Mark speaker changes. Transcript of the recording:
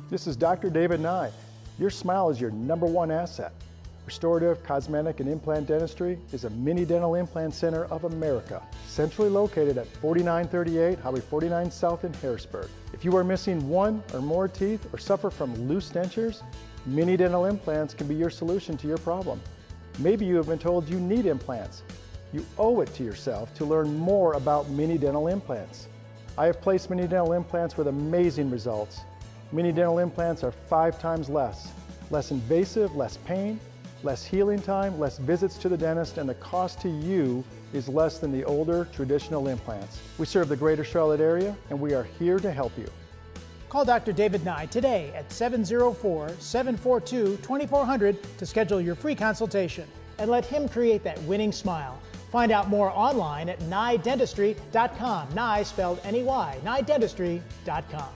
Speaker 1: This is Dr. David Ney. Your smile is your #1 asset. Restorative, Cosmetic, and Implant Dentistry is a mini dental implant center of America, centrally located at 4938 Highway 49 South in Harrisburg. If you are missing one or more teeth or suffer from loose dentures, mini dental implants can be your solution to your problem. Maybe you have been told you need implants. You owe it to yourself to learn more about mini dental implants. I have placed mini dental implants with amazing results. Mini dental implants are 5 times less invasive, less pain, less healing time, less visits to the dentist, and the cost to you is less than the older traditional implants. We serve the greater Charlotte area, and we are here to help you.
Speaker 2: Call Dr. David Ney today at 704-742-2400 to schedule your free consultation and let him create that winning smile. Find out more online at neydentistry.com. Ney spelled N-E-Y, neydentistry.com.